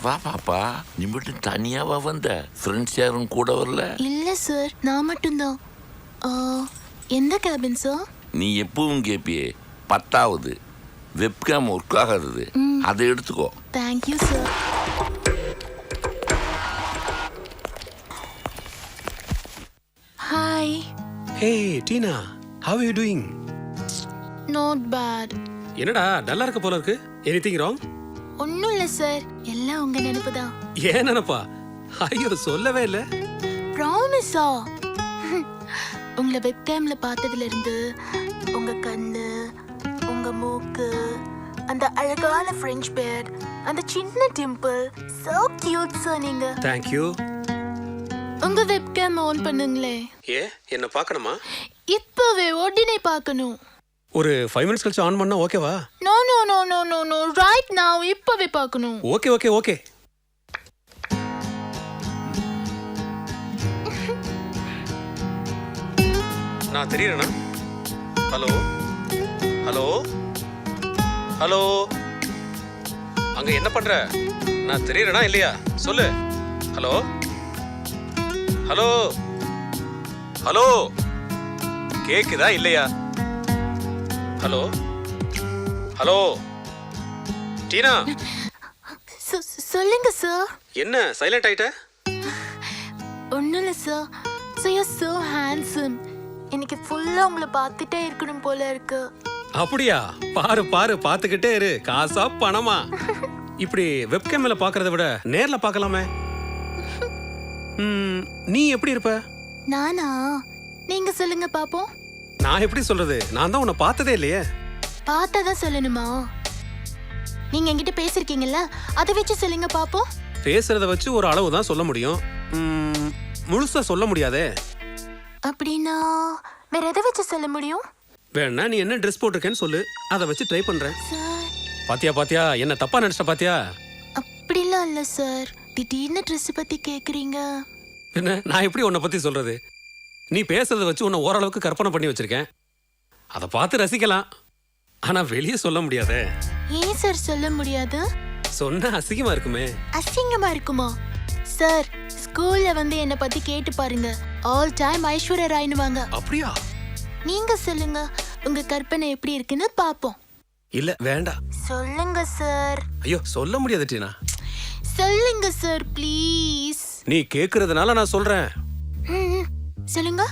வா பாப்பா, நீ மட்டும் தனியாவா வந்த? ஃப்ரெண்ட்ஸ் யாரும் கூட வரல? இல்ல சார், நான் மட்டும்தான். எந்த கேபின் சார்? நீ எப்பவும் கேப்பியே 10வது வெப்கேம் ஒர்க் ஆகாதது, அதை எடுத்துக்கோ. Thank you sir. Hi. Hey Tina, how are you doing? Not bad. என்னடா டல்லா இருக்க போல இருக்கு? Anything wrong? ஒன்னும் இல்ல சார், எல்லாம் உங்க நினைப்பு தான். ஏன் நினைப்பா? ஐயோ சொல்லவே இல்ல. ப்ராமிஸா? உங்களை வெப்கேம்ல பார்த்ததுல இருந்து உங்க கண்ணு, உங்க மூக்கு, அந்த அழகான ஃப்ரெஞ்ச் பேர்ட், அந்த சின்ன டிம்பிள், so cute சார் நீங்க. Thank you. உங்க வெப்கேம் ஆன் பண்ணுங்களே. ஏ என்ன பார்க்கணுமா? இப்பவே உடனே பார்க்கணும். ஒரு 5 minutes கழிச்சு ஆன் பண்ணா ஓகேவா? No no no no no no, right now இப்பவே பார்க்கணும். Okay okay okay. நான் தெரியறேனா? ஹலோ ஹலோ ஹலோ, அங்க என்ன பண்ற? நான் தெரியறேனா இல்லையா சொல்லு. ஹலோ ஹலோ ஹலோ, கேக்குதா இல்லையா? ஹலோ ஹலோ டீனா, சொல்லுங்க சார். என்ன சைலண்ட் ஆயிட்ட? ஒன்னும் இல்ல sir. So you're so handsome. எனக்கு ஃபுல்லா உங்களை பார்த்துட்டே இருக்கணும் போல இருக்கு. அப்படியா? பாரு பாரு, பார்த்துக்கிட்டே இரு. காசா பணமா? இப்படி வெப்கேம்ல பாக்குறத விட நேர்ல பார்க்கலாமே. நீ எப்படி இருப்ப? நானா? நீங்க சொல்லுங்க பாப்போம். நான் எப்படி சொல்றது? நான் தான் உன்னை பார்த்ததே இல்லையே. பார்த்தாதான் சொல்லணுமா? நீங்க என்கிட்ட பேசிருக்கீங்கல்ல, அதை வச்சு சொல்லுங்க பாப்போம். பேசுறத வச்சு ஒரு அளவு தான் சொல்ல முடியும். முழுசா சொல்ல முடியாதே. அப்படின்னா வேற எதை வச்சு சொல்ல முடியும்? வேணா நீ என்ன ட்ரெஸ் போட்டிருக்கேன்னு சொல்லு, அதை வச்சு ட்ரை பண்றேன். சார், பாத்தியா பாத்தியா, என்ன தப்பா நினைச்சிட்ட பாத்தியா? அப்படிலாம் இல்ல சார். திடீர்னு ட்ரெஸ் பத்தி கேக்குறீங்க. என்ன நான் எப்படி உன்னை பத்தி சொல்றது? நீ பேசுறத வச்சு உன்னை ஓரளவுக்கு கற்பனை பண்ணி வச்சிருக்கேன். அதை பார்த்து ரசிக்கலாம், ஆனா வெளியே சொல்ல முடியாதே. ஏன் சார் சொல்ல முடியாது? சொன்னா அசிங்கமா இருக்குமே. அசிங்கமா இருக்குமா? சார், ஸ்கூல்ல வந்து என்ன பத்தி கேட்டு பாருங்க, ஆல் டைம் ஐஸ்வர்யா ராய்னுவாங்க. அப்படியா? நீங்க சொல்லுங்க, உங்க கற்பனை எப்படி இருக்குன்னு பாப்போம். இல்ல வேண்டாம். சொல்லுங்க சார். ஐயோ சொல்ல முடியாது டீனா. சொல்லுங்க சார் ப்ளீஸ். நீ கேக்குறதுனால நான் சொல்றேன். சொல்லுங்க.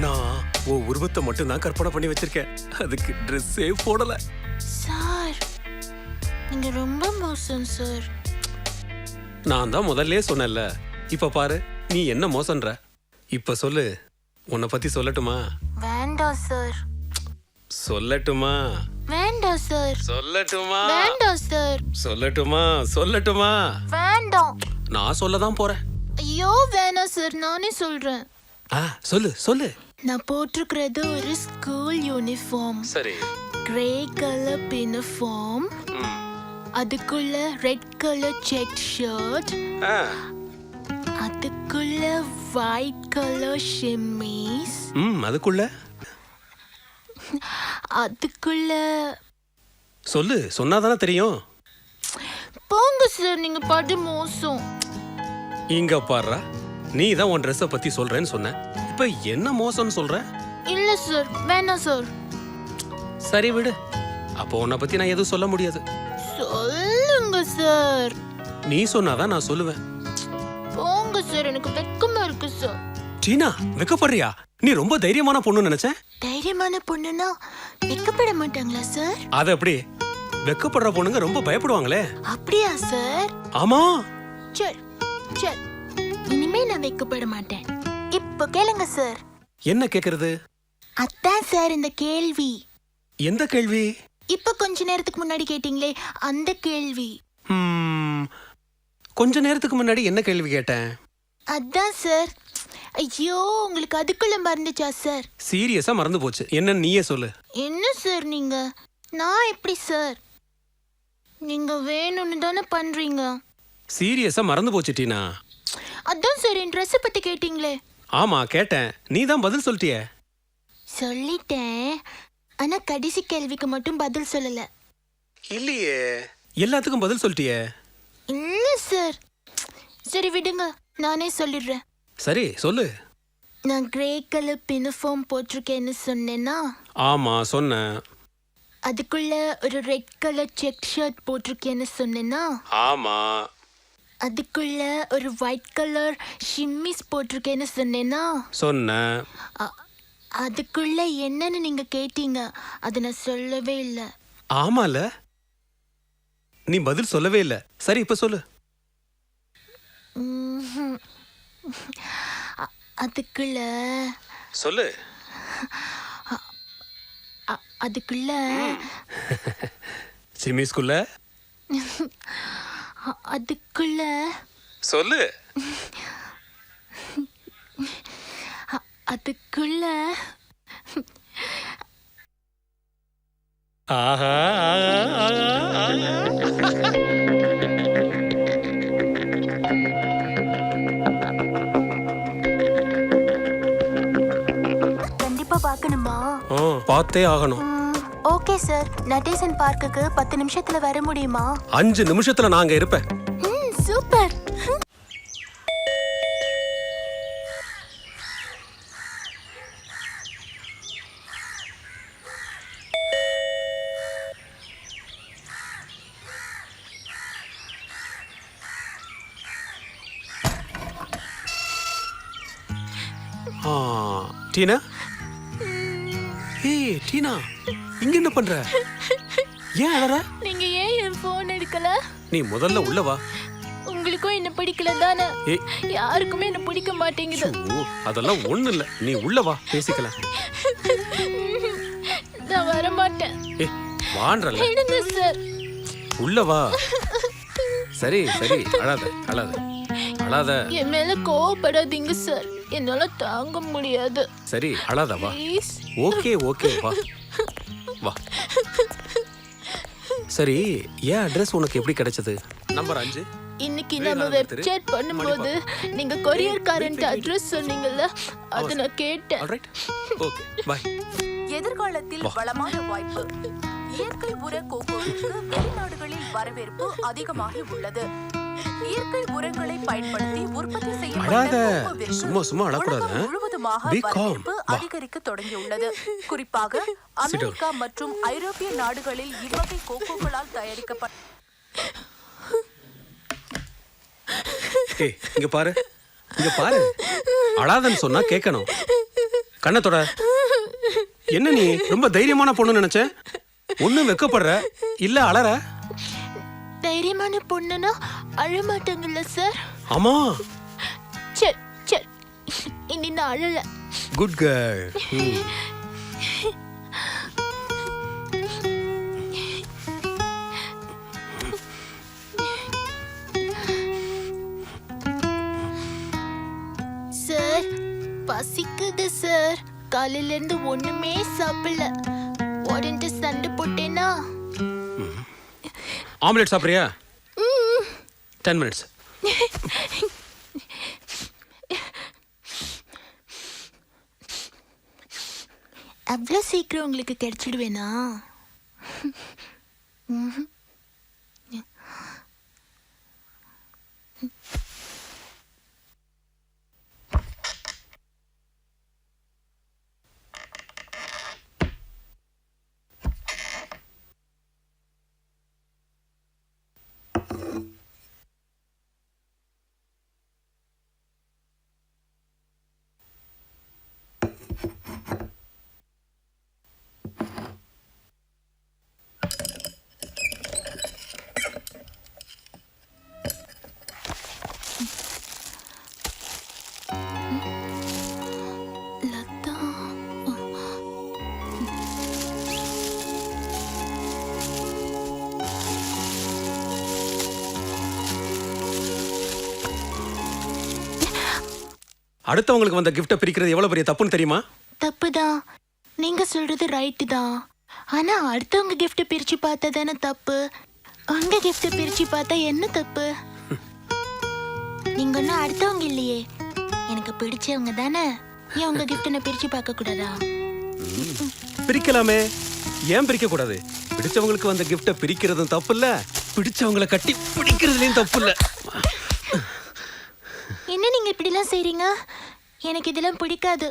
நான் உன் உருவத்தை மட்டும் தான் கற்பனை பண்ணி வச்சிருக்கேன், அதுக்கு ட்ரெஸ்ஸே போடல. சார், நீங்க ரொம்ப மோசம் சார். நான் தான் முதல்லயே சொன்னேன்ல, இப்ப பாரு நீ என்ன மோசன்ற. இப்ப சொல்லு, உன்னை பத்தி சொல்லட்டுமா? வேண்டாம் சார். சொல்லட்டுமா? வேண்டாம் சார். சொல்லட்டுமா? வேண்டாம் சார். சொல்லட்டுமா? சொல்லட்டுமா? வேண்டாம். நான் சொல்லதான் போறேன். ஐயோ வேணாம் சார், நானே சொல்றேன். சொல்லு சொல்லு. நான் போட்டிருக்கிறது ஒரு ஸ்கூல் யூனிஃபார்ம். சரி. கிரே கலர் பினிஃபார்ம், அதுக்குள்ள ரெட் கலர் செக் ஷர்ட், அதுக்குள்ள ஒயிட் கலர் ஷெம்மீஸ், அதுக்குள்ள அதுக்குள்ள சொல்லு, சொன்னாதானே தெரியும். போங்க சார், நீங்க பாட்டு மோசம். இங்க பாருடா, நீ தான் உன் ட்ரெஸ்ஸை பத்தி சொல்றேன்னு சொன்ன, இப்ப என்ன மோசம்னு சொல்ற? இல்ல சார், வேணாம் சார். சரி விடு, அப்போ உன்னை பத்தி நான் எதுவும் சொல்ல முடியாது. சொல்லுங்க சார். நீ சொன்னாதான் நான் சொல்லுவேன். போங்க சார், எனக்கு வெக்கமா இருக்கு சார். டீனா, வெக்கப்படுறியா? நீ ரொம்ப தைரியமான பொண்ணு நினைச்சேன். தைரியமான பொண்ணுனா வெக்கப்பட மாட்டாங்களா சார்? அது எப்படி? வெக்கப்படுற பொண்ணுங்க ரொம்ப பயப்படுவாங்களே. அப்படியா சார்? ஆமா. சரி சரி, இனிமே நான் வெக்கப்பட மாட்டேன். இப்போ கேளுங்க சார். என்ன கேக்குறது? அதான் சார் இந்த கேள்வி. எந்த கேள்வி? இப்ப கொஞ்ச நேரத்துக்கு முன்னாடி கேட்டீங்களே அந்த கேள்வி. கொஞ்ச நேரத்துக்கு முன்னாடி என்ன கேள்வி கேட்டேன்? அதான் சார். ஐயோ, உங்களுக்கு அதுக்குள்ள மறந்துச்சா சார்? சீரியஸா மறந்து போச்சு. என்னன்னு நீயே சொல்லு. என்ன சார் நீங்க? நான் எப்படி சார்? நீங்க வேணும்னு தானே பண்றீங்க. சீரியஸா மறந்து போச்சு டீனா. அதான் சார், என் ட்ரெஸ் பத்தி கேட்டீங்களே. ஆமா கேட்டேன், நீ தான் பதில் சொல்லிட்டியே. சொல்லிட்டேன், ஆனா கடைசி கேள்விக்கு மட்டும் பதில் சொல்லல. இல்லையே, எல்லாத்துக்கும் பதில் சொல்லிட்டியே. இல்ல சார், சரி விடுங்க, நானே சொல்லிடுறேன். சரி சொல்லு. நான் கிரே கலர் பினிஃபார்ம் போட்டிருக்கேன்னு சொன்னேன்னா, ஆமா சொன்னேன். அதுக்குள்ள ஒரு ரெட் கலர் செக் ஷர்ட் போட்டிருக்கேன்னு சொன்னேன்னா, ஆமா அதுக்குள்ள ஒரு ஒயிட் கலர் ஷிம்மிஸ் போட்டிருக்கேன்னு சொன்னேன்னா, சொன்னேன். அதுக்குள்ள என்னன்னு நீங்க கேட்டீங்க, அது நான் சொல்லவே இல்லை. ஆமால, நீ பதில் சொல்லவே இல்லை. சரி இப்ப சொல்லு. அதுக்குள்ள சொல்லு. அதுக்குள்ள சிமிஸ்குள்ள அதுக்குள்ள சொல்லு. அதுக்குள்ள ஆஹா கண்டிப்பா பார்க்கணுமா? பார்த்தே ஆகணும். ஓகே சார், நடேசன் பார்க்குக்கு 10 நிமிஷத்துல வர முடியுமா? 5 நிமிஷத்துல நான் அங்க இருப்பேன். சூப்பர். டீனா, ஏய் டீனா, இங்க என்ன பண்ற? ஏன் அழற? நீங்க ஏன் என் போன் எடுக்கல? நீ முதல்ல உள்ள வா. உங்களுக்கும் என்ன பிடிக்கல தானே? யாருக்குமே என்ன பிடிக்க மாட்டேங்குது. அதெல்லாம் ஒண்ணு இல்ல, நீ உள்ள வா பேசிக்கலாம். நான் வர மாட்டேன். ஏய் வான்றல. எடுங்க சார். உள்ள வா. சரி சரி, அழாத அழாத அழாத. என் மேல கோவப்படாதீங்க சார், என்னால தாங்க முடியாது. சரி அழாத வா. ஓகே ஓகே வா வா. சரி, ஏன் அட்ரஸ் உனக்கு எப்படி கிடைச்சது? நம்பர் 5. இன்னைக்கு நம்ம வெப்சைட் பண்ணும்போது நீங்க கொரியர்காரன்ட்ட அட்ரஸ் சொன்னீங்கல்ல, அத நான் கேட்டேன். Alright, okay bye. எதிர்காலத்தில் வளமான வாய்ப்பு. இயற்கை உர கோகோவுக்கு வெளிநாடுகளில் வரவேற்பு அதிகமாகி உள்ளது. இயற்கை உரங்களை பயன்படுத்தி உற்பத்தி செய்யப்பட்ட கோகோவிற்கு சும்மா சும்மா அழக்கூடாது. முழுவதுமாக வரவேற்பு அதிகரிக்க தொடங்கியுள்ளது. குறிப்பாக அமெரிக்கா மற்றும் ஐரோப்பிய நாடுகளில் இவ்வகை கோகோக்களால் தயாரிக்கப்பட்ட இங்க பாரு, இங்க பாரு. அழாதன்னு சொன்னா கேட்கணும். கண்ணத்தோட என்ன நீ ரொம்ப தைரியமான பொண்ணு நினைச்சேன். ஒண்ணும் வெக்கப்படுற இல்ல அழற. தைரியமான பொண்ணுனா அழமாட்டாங்கல்ல சார்? ஆமா. சரி சரி, இனி நான் அழல. Good girl. சார் பசிக்குது சார், காலையில இருந்து ஒண்ணுமே சாப்பிடல. உடனே சண்டை போட்டேனா? ஆம்லெட் சாப்பிடுறியா? 10 minutes. அவ்வளோ சீக்கிரம் உங்களுக்கு கிடைச்சிடுவேனா? அடுத்தவங்களுக்கு வந்த கிஃப்ட்டை பிரிக்கிறது எவ்வளவு பெரிய தப்புன்னு தெரியுமா? தப்புதான், நீங்க சொல்றது ரைட்டு தான். ஆனா அடுத்தவங்க கிஃப்ட் பிரிச்சு பார்த்தா தானே தப்பு. உங்க கிஃப்ட் பிரிச்சு பார்த்தா என்ன தப்பு? நீங்க ஒன்னும் அடுத்தவங்க இல்லையே, எனக்கு பிடிச்சவங்க தானே. ஏன் உங்க கிஃப்ட் நான் பிரிச்சு பார்க்க கூடாதா? பிரிக்கலாமே, ஏன் பிரிக்க கூடாது? பிடிச்சவங்களுக்கு வந்த கிஃப்ட்டை பிரிக்கிறதும் தப்பு இல்ல, பிடிச்சவங்களை கட்டி பிடிக்கிறதுலயும் தப்பு இல்ல. ஏன் நீங்க இப்படிலாம் செய்றீங்க? எனக்கு இதெல்லாம் பிடிக்காது.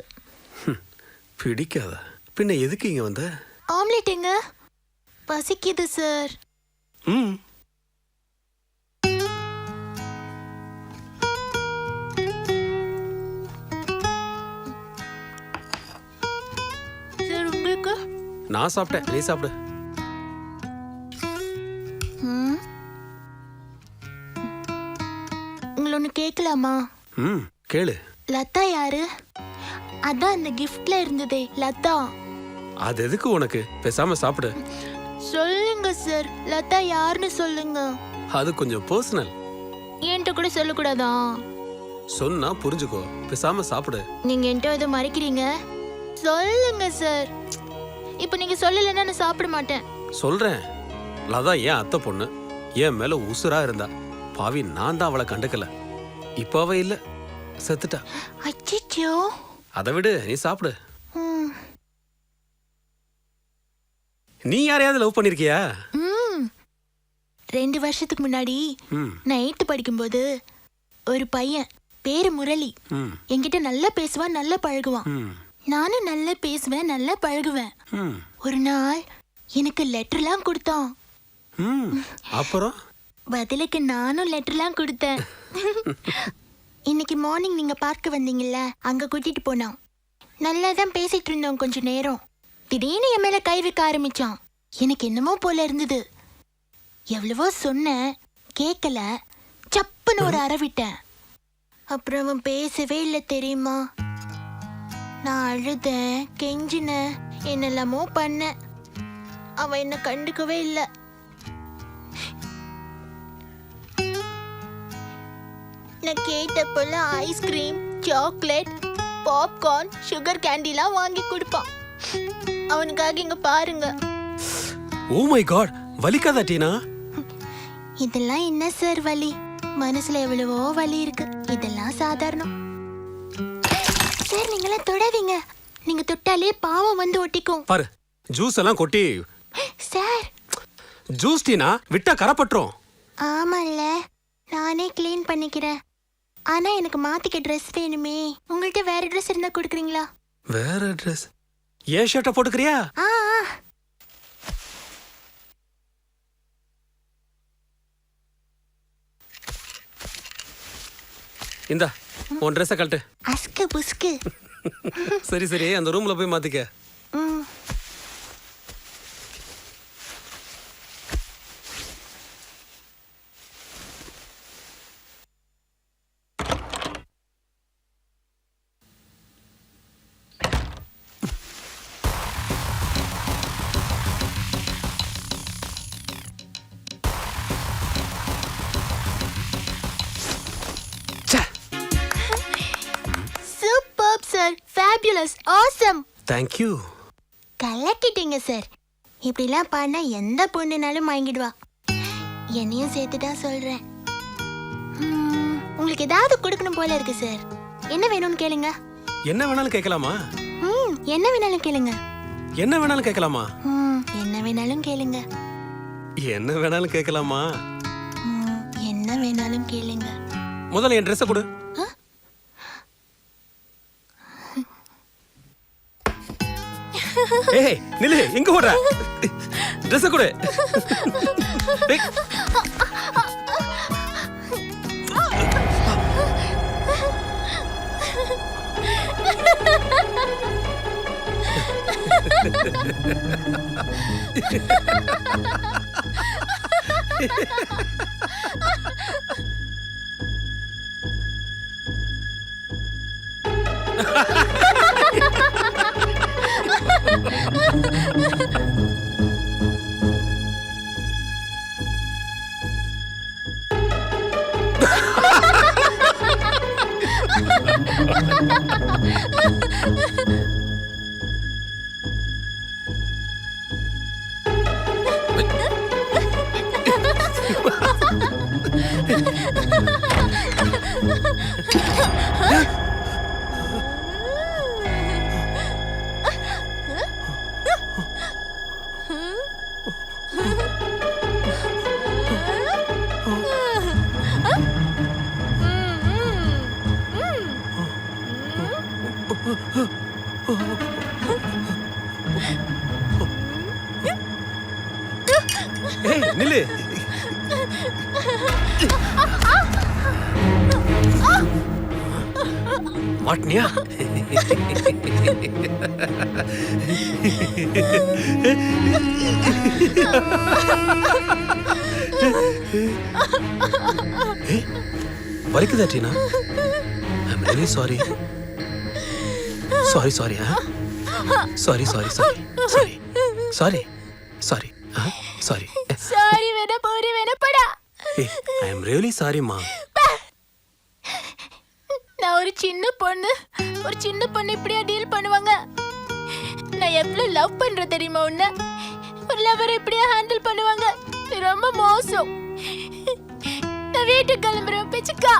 பிடிக்காத பின்ன எதுக்கு இங்க வந்த? ஆம்லெட் எங்க? பசிக்குது சார். ம் சார் உங்களுக்கு? நான் சாப்பிட்டேன், நீ சாப்பிடு. ம். உங்களை ஒன்று கேட்கலாமா? ம் கேளு. லதா யாரு? அதான் அந்த கிஃப்ட்ல இருந்ததே லதா. அது எதுக்கு உனக்கு? பேசாம சாப்பிடு. சொல்லுங்க சார், லதா யாருன்னு சொல்லுங்க. அது கொஞ்சம் பர்சனல். என்கிட்ட கூட சொல்லக்கூடாதா? சொன்னா புரிஞ்சுக்கோ. பேசாம சாப்பிடு. நீங்க என்கிட்ட எதுவும் மறைக்கிறீங்க? சொல்லுங்க சார். இப்போ நீங்க சொல்லலைன்னா நான் சாப்பிட மாட்டேன். சொல்றேன். லதா ஏன் அத்தை பொண்ணு, என் மேல உசுரா இருந்தா. பாவி நான் தான் அவளை கண்டுக்கல. இப்ப அவ இல்ல, செத்துட்டா. அச்சச்சோ. அதை விடு, நீ சாப்பிடு. ம். நீ யாரையாவது லவ் பண்ணிருக்கியா? ம். 2 வருஷத்துக்கு முன்னாடி ம் நான் 8th படிக்கும்போது ஒரு பையன் பேரு முரளி ம் என்கிட்ட நல்லா பேசுவான், நல்லா பழகுவான். ம் நானும் நல்லா பேசுவேன், நல்லா பழகுவேன். ம் ஒரு நாள் எனக்கு லெட்டர்லாம் கொடுத்தான். ம் அப்புறம்? பதிலுக்கு நானும் லெட்டர்லாம் கொடுத்தேன். இன்னைக்கு மார்னிங் நீங்க பார்க்க வந்தீங்கல்ல, அங்க கூட்டிட்டு போனான். நல்லா தான் பேசிட்டு இருந்தோம் கொஞ்ச நேரம். திடீர்னு என் மேல கை வைக்க ஆரம்பிச்சான். எனக்கு என்னமோ போல இருந்தது. எவ்வளவோ சொன்னேன், கேட்கல. சப்புன்னு ஒரு அறை விட்டேன். அப்புறம் அவன் பேசவே இல்லை தெரியுமா? நான் அழுதேன், கெஞ்சினேன், என்னெல்லாமோ பண்ணேன். அவன் என்ன கண்டுக்கவே இல்லை. நான் கேட்டப்போல ஐஸ்கிரீம், சாக்லேட், பாப்கார்ன், சுகர் கேண்டிலாம் வாங்கி கொடுப்பான். அவனுக்காக இங்க பாருங்க. ஓ மை காட், வலிக்காதா டீனா? இதெல்லாம் என்ன சார் வலி? மனசுல எவ்வளவோ வலி இருக்கு. இதெல்லாம் சாதாரணம் சார். நீங்களாம் தொடாதீங்க. நீங்க தொட்டாலே பாவம் வந்து ஒட்டிக்கும். பாரு, ஜூஸ் எல்லாம் கொட்டி. சார் ஜூஸ் டீனா விட்டா கரப்பட்டுரும். ஆமால்ல, நானே க்ளீன் பண்ணிக்கிறேன். ஆனா எனக்கு மாத்திக்க ட்ரெஸ் வேணுமே. உங்கள்கிட்ட வேற ட்ரெஸ் இருந்தா கொடுக்குறீங்களா? வேற ட்ரெஸ்? ஏன் ஷர்ட்டை போட்டுக்கிறியா? ஆ ஆ. இந்தா உன் ட்ரெஸ்ஸை கழட்டு. அஸ்கு புஸ்கு. சரி சரி, அந்த ரூம்ல போய் மாத்திக்க. ம். Super sir, fabulous, awesome. Thank you. கலக்கிட்டீங்க சார். இப்படிலாம் பண்ணா எந்த பொண்ணுனாலும் வாங்கிடுவா. என்னையும் சேர்த்துட்டா சொல்றேன். உங்களுக்கு ஏதாவது கொடுக்கணும் போல இருக்கு சார். என்ன வேணும்னு கேளுங்க. என்ன வேணாலும் கேட்கலாமா? என்ன வேணாலும் கேளுங்க. என்ன வேணாலும் கேட்கலாமா? என்ன வேணாலும் கேளுங்க. என்ன வேணாலும் கேட்கலாமா? என்ன வேணாலும் கேளுங்க. முதல்ல என் ட்ரெஸ்ஸை கொடு. ஏய் நில்லு, எங்க ஓடுற? ட்ரெஸ்ஸை கொடு. ஏய். மாட்டினியா? வலிக்குதா Tina? I'm really sorry. Sorry sorry. Sorry sorry sorry sorry sorry sorry sorry. Sorry வேணா போரி வேணா படா. ஐ எம் ரியலி சாரிம்மா. நான் ஒரு சின்ன பொண்ணு இப்படியா டீல் பண்ணுவாங்க? நான் எவ்வளவு லவ் பண்றேன் தெரியுமா உன்ன? ஒரு லவர் இப்படியா ஹேண்டில் பண்ணுவாங்க? நீ ரொம்ப மோசம். நான் வீட்டுக்கு கிளம்புறேன் பிச்சுக்கா.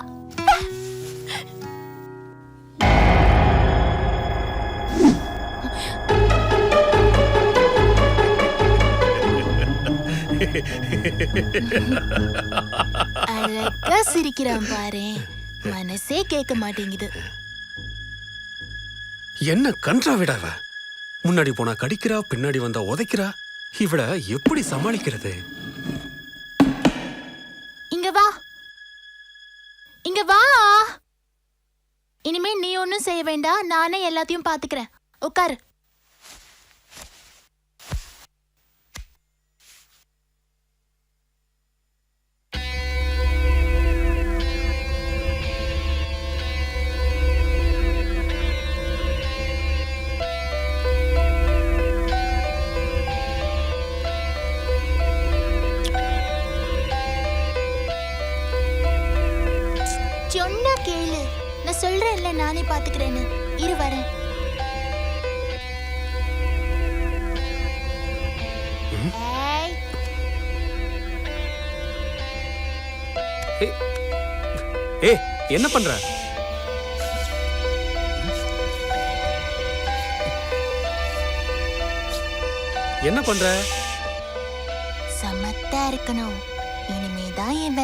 அழகா சிரிக்கிறான் பாரு. மனசே கேட்க மாட்டேங்குது. என்ன கன்றா விடாவ? முன்னாடி போனா கடிக்கிறா, பின்னாடி வந்தா உதைக்கிறா. இவள எப்படி சமாளிக்கிறது? இங்க வா, இங்க வா. இனிமே நீ ஒன்னும் செய்ய வேண்டாம், நானே எல்லாத்தையும் பாத்துக்கிறேன். உட்காரு. சொன்னா கேளு. நான் சொல்றேன்ல நானே பாத்துக்கிறேன்னு. இரு வரேன். ஏய். ஏய், என்ன பண்ற? என்ன பண்ற? சமத்தா இருக்கணும். இனிமேதான் என்